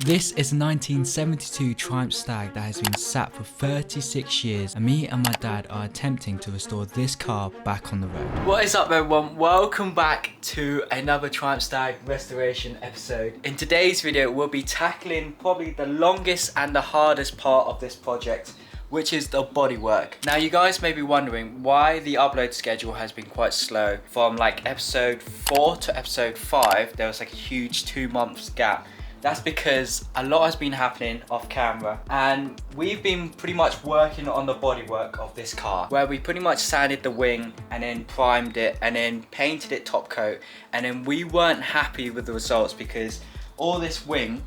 This is a 1972 Triumph Stag that has been sat for 36 years, and me and my dad are attempting to restore this car back on the road. What is up everyone? Welcome back to another Triumph Stag restoration episode. In today's video we'll be tackling probably the longest and the hardest part of this project, which is the bodywork. Now you guys may be wondering why the upload schedule has been quite slow. From like episode 4 to episode 5 there was like a huge 2 months gap. That's because a lot has been happening off camera, and we've been pretty much working on the bodywork of this car, where we pretty much sanded the wing and then primed it and then painted it top coat, and then we weren't happy with the results because all this wing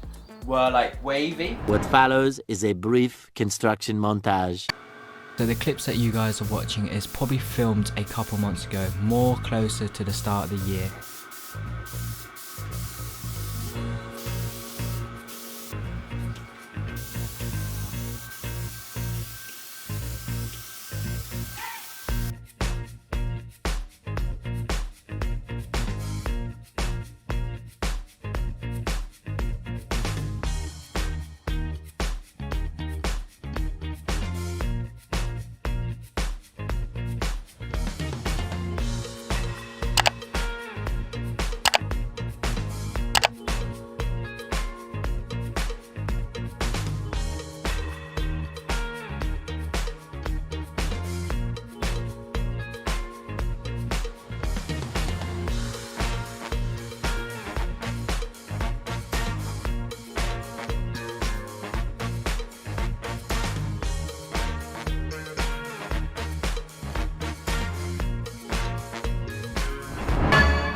were like wavy. What follows is a brief construction montage. So the clips that you guys are watching is probably filmed a couple months ago, more closer to the start of the year.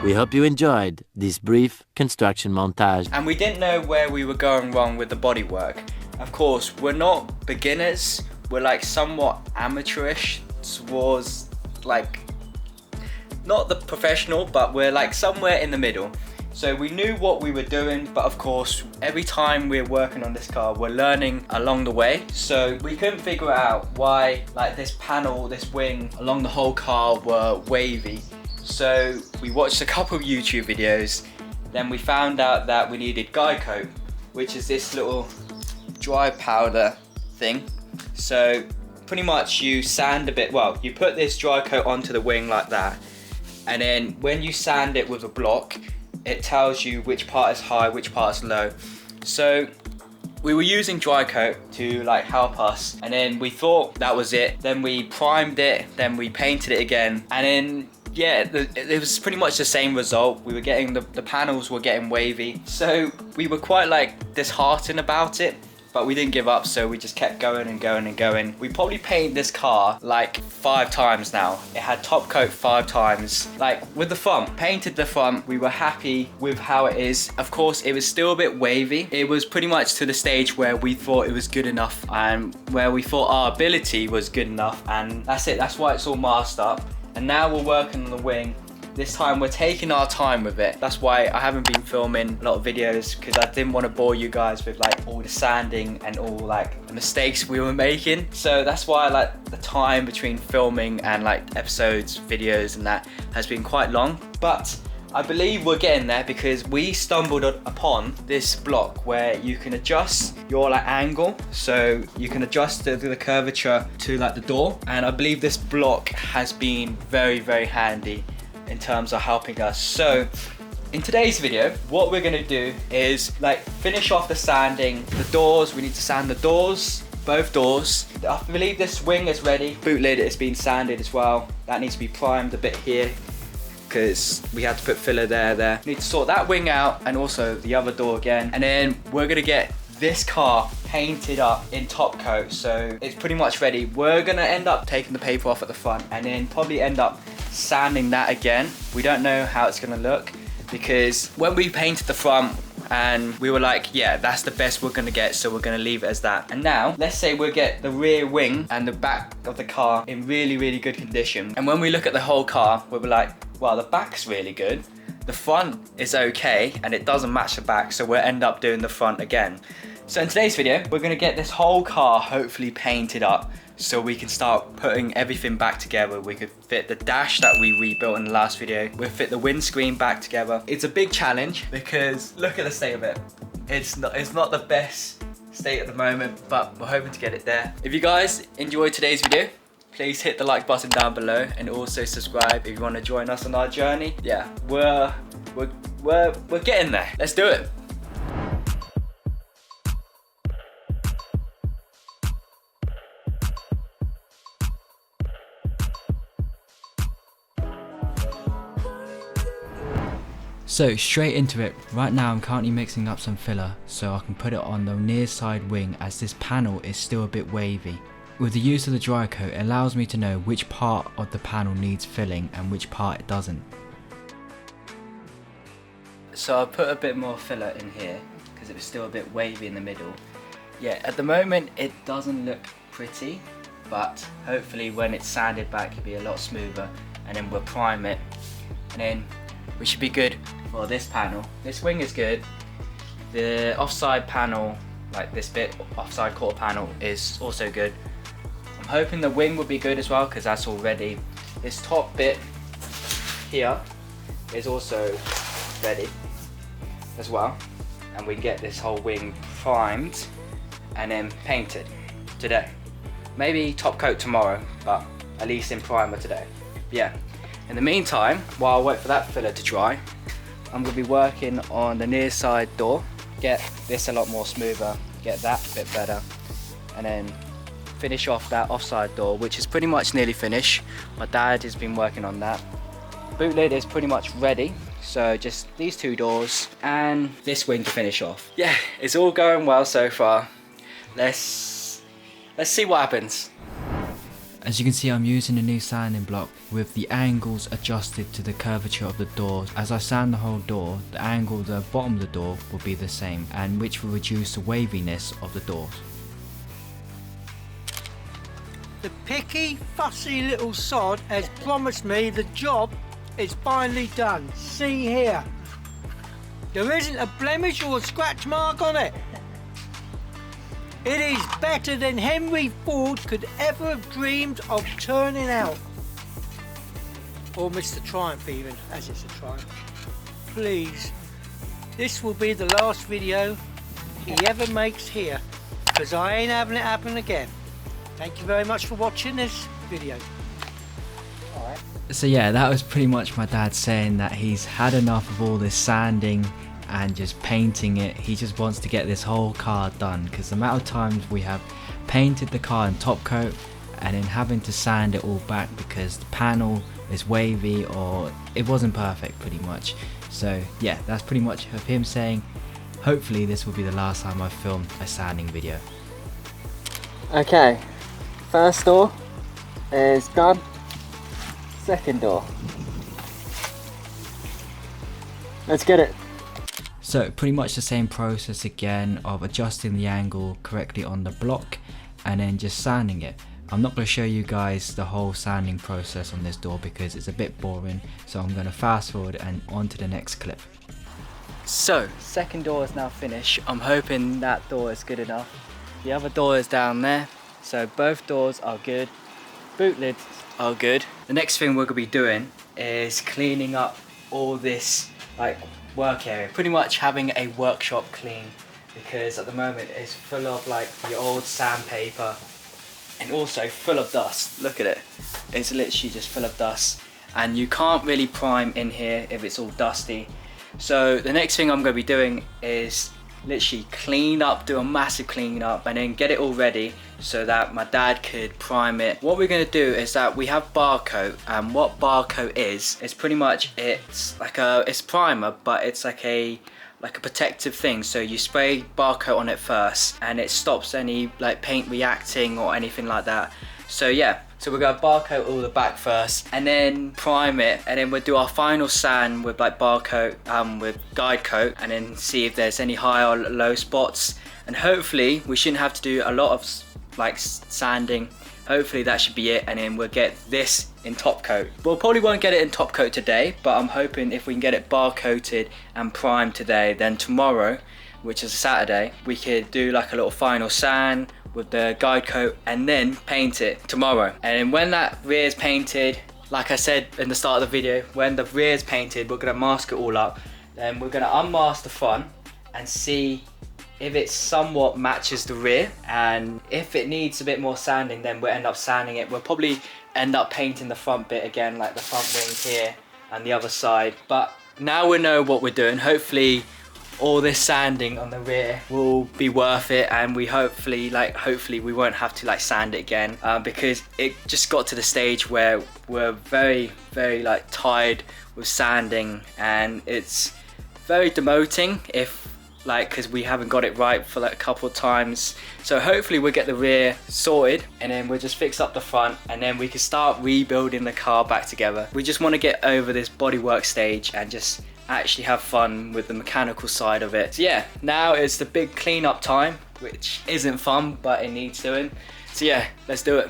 We hope you enjoyed this brief construction montage. And we didn't know where we were going wrong with the bodywork. Of course, we're not beginners, we're like somewhat amateurish towards like, not the professional, but we're like somewhere in the middle. So we knew what we were doing, but of course, every time we're working on this car, we're learning along the way. So we couldn't figure out why like this panel, this wing along the whole car were wavy. So we watched a couple of YouTube videos, then we found out that we needed guy coat, which is this little dry powder thing. So pretty much you sand a bit, well, you put this dry coat onto the wing like that, and then when you sand it with a block, it tells you which part is high, which part is low. So we were using dry coat to like help us, and then we thought that was it. Then we primed it, then we painted it again, and then yeah, it was pretty much the same result. We were getting, the panels were getting wavy. So we were quite like disheartened about it, but we didn't give up, so we just kept going and going and going. We probably painted this car like 5 times now. It had top coat 5 times. Like with the front, painted the front, we were happy with how it is. Of course, it was still a bit wavy. It was pretty much to the stage where we thought it was good enough and where we thought our ability was good enough, and that's it. That's why it's all masked up. And now we're working on the wing. This time we're taking our time with it. That's why I haven't been filming a lot of videos, because I didn't want to bore you guys with like all the sanding and all like the mistakes we were making. So that's why like the time between filming and like episodes, videos and that has been quite long. But I believe we're getting there, because we stumbled upon this block where you can adjust your like angle, so you can adjust the curvature to like the door, and I believe this block has been very handy in terms of helping us. So in today's video, what we're gonna do is like finish off the sanding. The doors, we need to sand the doors, both doors. I believe this wing is ready. Boot lid has been sanded as well. That needs to be primed a bit here, because we had to put filler there. Need to sort that wing out, and also the other door again. And then we're gonna get this car painted up in top coat, so it's pretty much ready. We're gonna end up taking the paper off at the front, and then probably end up sanding that again. We don't know how it's gonna look, because when we painted the front, and we were like, yeah, that's the best we're gonna get, so we're gonna leave it as that. And now, let's say we get the rear wing and the back of the car in really good condition. And when we look at the whole car, we were like, well, the back's really good. The front is okay, and it doesn't match the back, so we'll end up doing the front again. So in today's video, we're gonna get this whole car hopefully painted up. so we can start putting everything back together. We could fit the dash that we rebuilt in the last video. We'll fit the windscreen back together. It's a big challenge because look at the state of it. It's not the best state at the moment, but we're hoping to get it there. If you guys enjoyed today's video, please hit the like button down below and also subscribe if you want to join us on our journey. Yeah, we're getting there. Let's do it. So straight into it. Right now I'm currently mixing up some filler so I can put it on the near side wing, as this panel is still a bit wavy. With the use of the dry coat, it allows me to know which part of the panel needs filling and which part it doesn't. So I put a bit more filler in here because it was still a bit wavy in the middle. Yeah, at the moment it doesn't look pretty, but hopefully when it's sanded back it'll be a lot smoother, and then we'll prime it, and then we should be good for this panel. This wing is good. The offside panel, like this bit, offside quarter panel, is also good. I'm hoping the wing will be good as well because that's all ready. This top bit here is also ready as well, and we get this whole wing primed and then painted today. Maybe top coat tomorrow, but at least in primer today. Yeah. In the meantime, while I wait for that filler to dry, I'm going to be working on the near side door. Get this a lot more smoother, get that a bit better, and then finish off that offside door, which is pretty much nearly finished. My dad has been working on that. Boot lid is pretty much ready, so just these two doors and this wing to finish off. Yeah, it's all going well so far. Let's see what happens. As you can see, I'm using a new sanding block with the angles adjusted to the curvature of the door. As I sand the whole door, the angle of the bottom of the door will be the same, and which will reduce the waviness of the doors. The picky, fussy little sod has promised me the job is finally done. See here. There isn't a blemish or a scratch mark on it. It is better than Henry Ford could ever have dreamed of turning out. Or Mr. Triumph even, as it's a Triumph. Please, this will be the last video he ever makes here, because I ain't having it happen again. Thank you very much for watching this video. Alright. So yeah, that was pretty much my dad saying that he's had enough of all this sanding and just painting it. He just wants to get this whole car done, because the amount of times we have painted the car in top coat and then having to sand it all back because the panel is wavy or it wasn't perfect pretty much. So yeah, that's pretty much of him saying hopefully this will be the last time I film a sanding video. Okay, first door is done. Second door. Let's get it. So pretty much the same process again of adjusting the angle correctly on the block and then just sanding it. I'm not going to show you guys the whole sanding process on this door because it's a bit boring, so I'm going to fast forward and on to the next clip. So, second door is now finished. I'm hoping that door is good enough. The other door is down there, so both doors are good. Boot lids are good. The next thing we're going to be doing is cleaning up all this like work area, pretty much having a workshop clean, because at the moment it's full of like the old sandpaper and also full of dust. Look at it, it's literally just full of dust, and you can't really prime in here if it's all dusty. So the next thing I'm going to be doing is literally clean up, do a massive clean up, and then get it all ready so that my dad could prime it. What we're going to do is that we have bar coat, and what bar coat is pretty much, it's like it's primer, but it's like a protective thing. So you spray bar coat on it first and it stops any like paint reacting or anything like that. So yeah, so we're going to bar coat all the back first and then prime it, and then we'll do our final sand with like bar coat with guide coat, and then see if there's any high or low spots, and hopefully we shouldn't have to do a lot of like sanding. Hopefully that should be it, and then we'll get this in top coat. We'll probably won't get it in top coat today, but I'm hoping if we can get it bar coated and primed today, then tomorrow, which is a Saturday, we could do like a little final sand with the guide coat and then paint it tomorrow. And when that rear is painted, like I said in the start of the video, when the rear is painted, we're gonna mask it all up. Then we're gonna unmask the front and see if it somewhat matches the rear, and if it needs a bit more sanding, then we'll end up sanding it. We'll probably end up painting the front bit again, like the front wing here and the other side. But now we know what we're doing. Hopefully all this sanding on the rear will be worth it, and we hopefully we won't have to like sand it again, because it just got to the stage where we're very like tired with sanding, and it's very demoting if like, because we haven't got it right for like a couple of times. So hopefully we'll get the rear sorted, and then we'll just fix up the front, and then we can start rebuilding the car back together. We just want to get over this bodywork stage and just actually have fun with the mechanical side of it. So yeah, now it's the big cleanup time, which isn't fun, but it needs doing. So yeah, let's do it.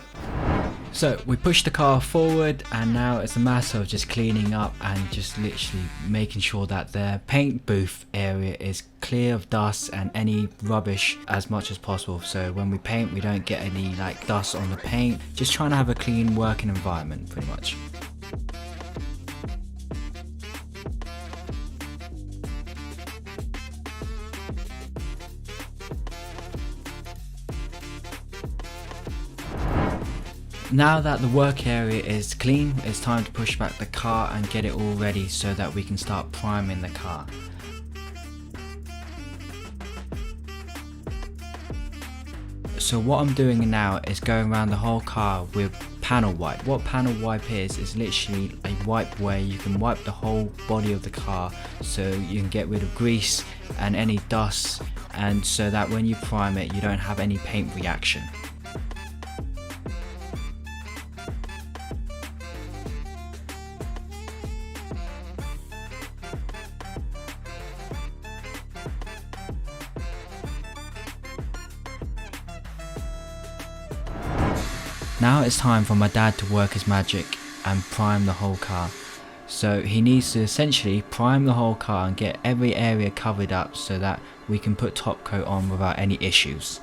So we pushed the car forward, and now it's a matter of just cleaning up and just literally making sure that the paint booth area is clear of dust and any rubbish as much as possible. So when we paint, we don't get any like dust on the paint. Just trying to have a clean working environment pretty much. Now that the work area is clean, it's time to push back the car and get it all ready so that we can start priming the car. So what I'm doing now is going around the whole car with panel wipe. What panel wipe is literally a wipe where you can wipe the whole body of the car so you can get rid of grease and any dust, and so that when you prime it you don't have any paint reaction. Now it's time for my dad to work his magic and prime the whole car. So he needs to essentially prime the whole car and get every area covered up so that we can put top coat on without any issues.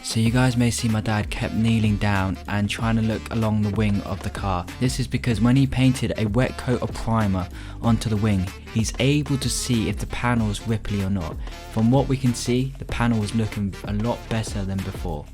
So you guys may see my dad kept kneeling down and trying to look along the wing of the car. This is because when he painted a wet coat of primer onto the wing, he's able to see if the panel is ripply or not. From what we can see, the panel is looking a lot better than before.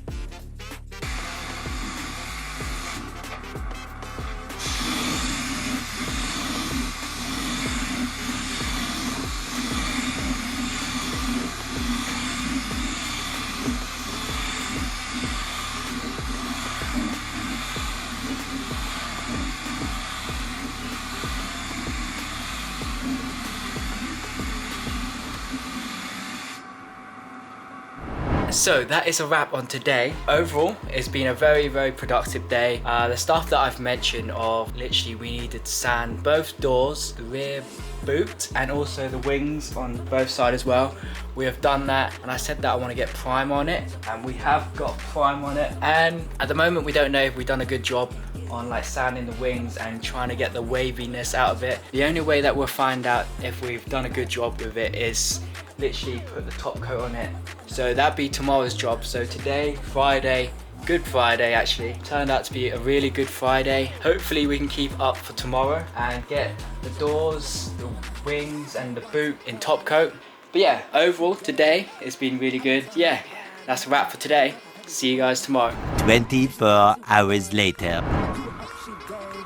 So that is a wrap on today. Overall, it's been a very productive day. The stuff that I've mentioned of literally we needed to sand both doors, the rear boot, and also the wings on both sides as well. We have done that, and I said that I want to get prime on it, and we have got prime on it. And at the moment we don't know if we've done a good job on like sanding the wings and trying to get the waviness out of it. The only way that we'll find out if we've done a good job with it is literally put the top coat on it. So that'd be tomorrow's job. So today, Friday, Good Friday actually, turned out to be a really good Friday. Hopefully we can keep up for tomorrow and get the doors, the wings and the boot in top coat. But yeah, overall today it's been really good. Yeah, that's a wrap for today. See you guys tomorrow. 24 hours later.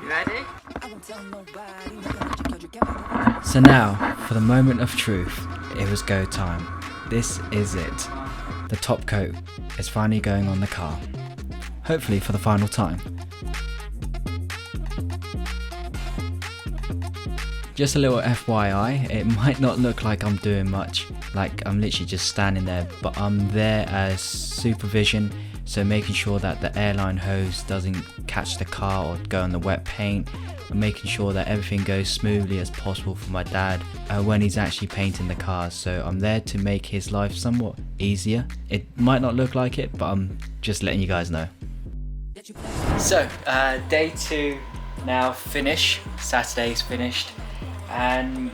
You ready? So now, for the moment of truth, it was go time. This is it. The top coat is finally going on the car. Hopefully for the final time. Just a little FYI, it might not look like I'm doing much, like I'm literally just standing there, but I'm there as supervision, so making sure that the airline hose doesn't catch the car or go on the wet paint, and making sure that everything goes smoothly as possible for my dad when he's actually painting the cars. So I'm there to make his life somewhat easier. It might not look like it, but I'm just letting you guys know. So day 2 now finished. Saturday's finished, and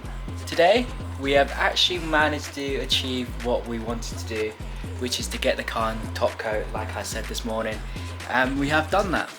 today we have actually managed to achieve what we wanted to do, which is to get the car in the top coat like I said this morning, and we have done that.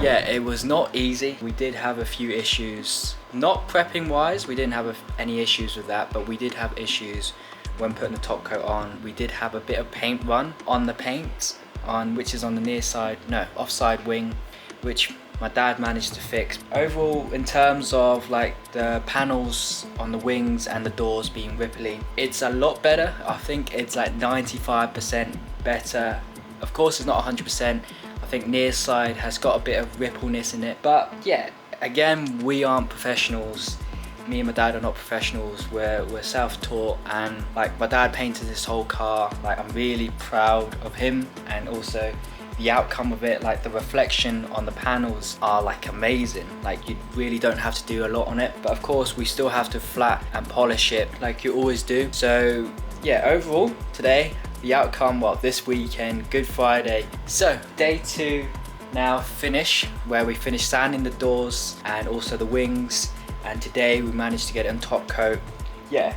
Yeah, it was not easy. We did have a few issues. Not prepping wise, we didn't have any issues with that, but we did have issues when putting the top coat on. We did have a bit of paint run on the paint, which is on the near side, no, offside wing, which my dad managed to fix. Overall, in terms of like the panels on the wings and the doors being ripply, it's a lot better. I think it's like 95% better. Of course, it's not 100%. I think near side has got a bit of rippleness in it, but yeah, again, we aren't professionals. Me and my dad are not professionals. We're self-taught, and like my dad painted this whole car. Like, I'm really proud of him, and also the outcome of it. Like, the reflection on the panels are like amazing. Like, you really don't have to do a lot on it, but of course we still have to flat and polish it like you always do. So yeah, overall today, the outcome, well, this weekend, Good Friday. So day 2 now finish, where we finished sanding the doors and also the wings, and today we managed to get it on top coat. Yeah,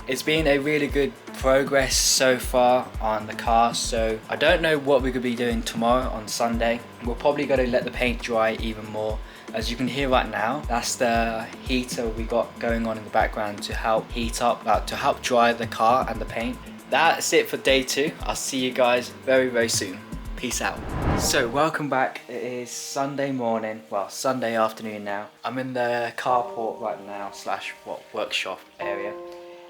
it's been a really good progress so far on the car. So I don't know what we're gonna be doing tomorrow on Sunday. We're probably gonna let the paint dry even more. As you can hear right now, that's the heater we got going on in the background to help heat up, to help dry the car and the paint. That's it for day 2. I'll see you guys very, very soon. Peace out. So welcome back. It is Sunday morning, well, Sunday afternoon now. I'm in the carport right now, workshop area.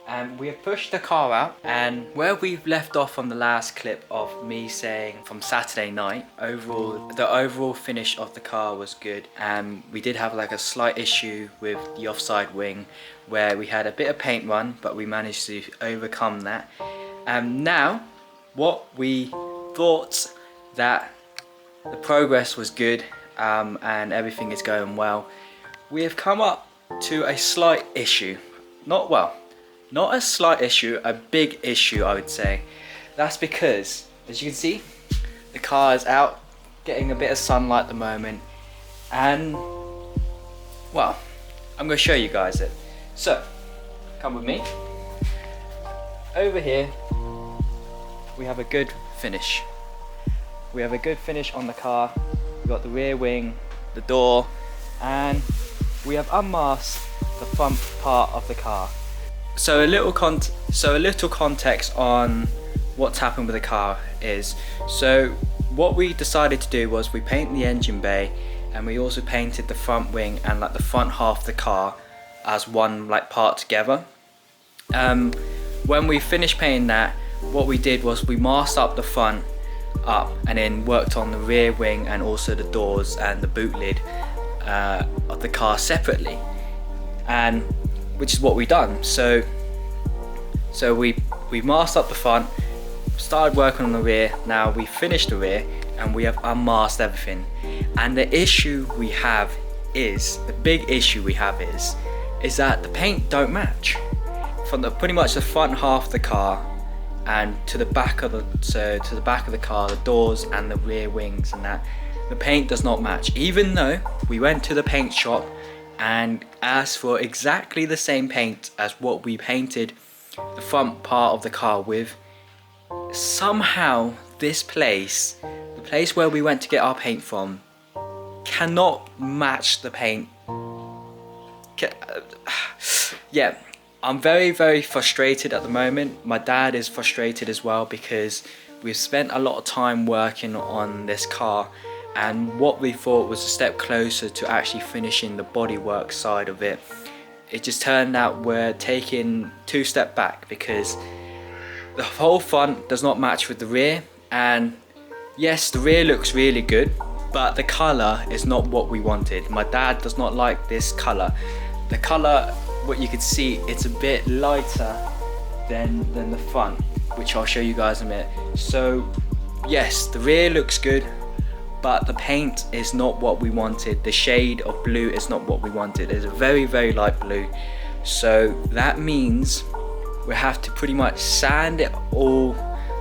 And we have pushed the car out, and where we've left off on the last clip of me saying from Saturday night, the overall finish of the car was good. And we did have like a slight issue with the offside wing where we had a bit of paint run, but we managed to overcome that. Now, what we thought that the progress was good and everything is going well, we have come up to a slight issue. Not a slight issue, a big issue, I would say. That's because, as you can see, the car is out getting a bit of sunlight at the moment, and well, I'm going to show you guys it. So, come with me. Over here, we have a good finish. We have a good finish on the car. We've got the rear wing, the door, and we have unmasked the front part of the car. So a little context on what's happened with the car is, so what we decided to do was we painted the engine bay, and we also painted the front wing and like the front half of the car as one like part together. When we finished painting that, what we did was we masked up the front up and then worked on the rear wing and also the doors and the boot lid of the car separately, and which is what we done. So we masked up the front, started working on the rear. Now we finished the rear and we have unmasked everything. And the issue we have is, the big issue we have is that the paint don't match from pretty much the front half of the car and to the back of the car, the doors and the rear wings, and that the paint does not match. Even though we went to the paint shop and asked for exactly the same paint as what we painted the front part of the car with, somehow this place, the place where we went to get our paint from, cannot match the paint. Yeah, I'm very, very frustrated at the moment. My dad is frustrated as well, because we've spent a lot of time working on this car, and what we thought was a step closer to actually finishing the bodywork side of it, it just turned out we're taking 2 steps back, because the whole front does not match with the rear. And yes, the rear looks really good, but the colour is not what we wanted. My dad does not like this colour. The colour, what you can see, it's a bit lighter than the front, which I'll show you guys in a minute. So yes, the rear looks good, but the paint is not what we wanted. The shade of blue is not what we wanted. It's a very, very light blue. So that means we have to pretty much sand it all.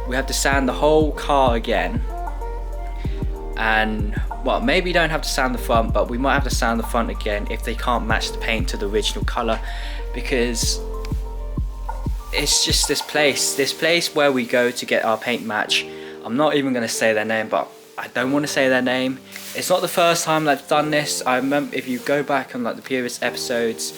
We have to sand the whole car again. And well, maybe you don't have to sand the front, but we might have to sand the front again if they can't match the paint to the original color, because it's just this place where we go to get our paint match. I'm not even going to say their name, but I don't want to say their name. It's not the first time they've done this. I remember, if you go back on like the previous episodes,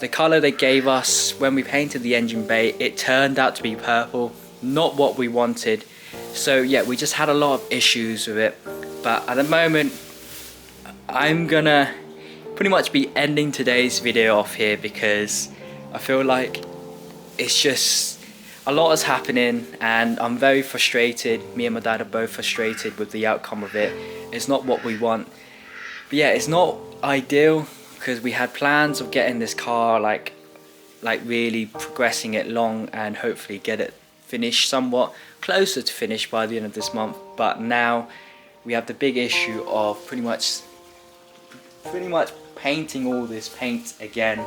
the color they gave us when we painted the engine bay, it turned out to be purple, not what we wanted. So yeah, we just had a lot of issues with it. But at the moment, I'm gonna pretty much be ending today's video off here, because I feel like it's just a lot is happening and I'm very frustrated. Me and my dad are both frustrated with the outcome of it. It's not what we want. But yeah, it's not ideal, because we had plans of getting this car like really progressing it long and hopefully get it finished somewhat closer to finish by the end of this month. But now we have the big issue of pretty much painting all this paint again,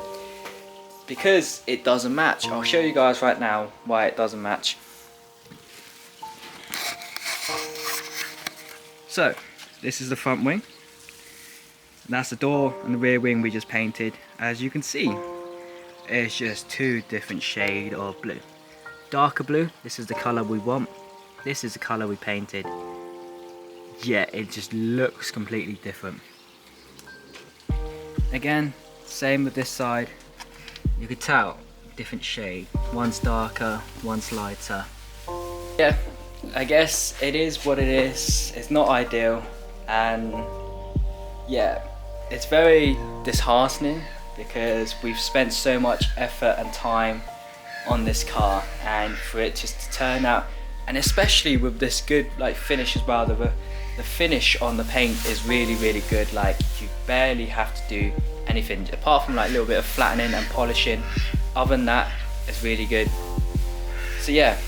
because it doesn't match. I'll show you guys right now why it doesn't match. So this is the front wing, that's the door, and the rear wing we just painted. As you can see, it's just two different shades of blue. Darker blue, this is the color we want, this is the color we painted. Yeah, it just looks completely different. Again, same with this side. You could tell, different shade. One's darker, one's lighter. Yeah, I guess it is what it is. It's not ideal, and yeah, it's very disheartening, because we've spent so much effort and time on this car, and for it just to turn out, and especially with this good like finish as well, the finish on the paint is really, really good. Like, you barely have to do anything apart from like a little bit of flattening and polishing. Other than that, it's really good. So yeah,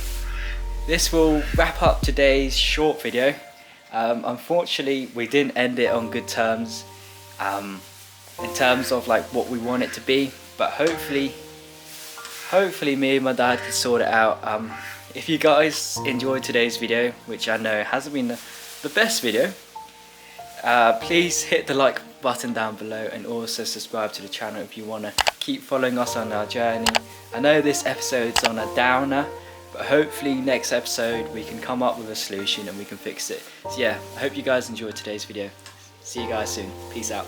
this will wrap up today's short video. Unfortunately, we didn't end it on good terms in terms of like what we want it to be, but hopefully me and my dad can sort it out. If you guys enjoyed today's video, which I know hasn't been the best video, please hit the like button down below, and also subscribe to the channel if you want to keep following us on our journey. I know this episode's on a downer, but hopefully next episode we can come up with a solution and we can fix it. So yeah, I hope you guys enjoyed today's video. See you guys soon. Peace out.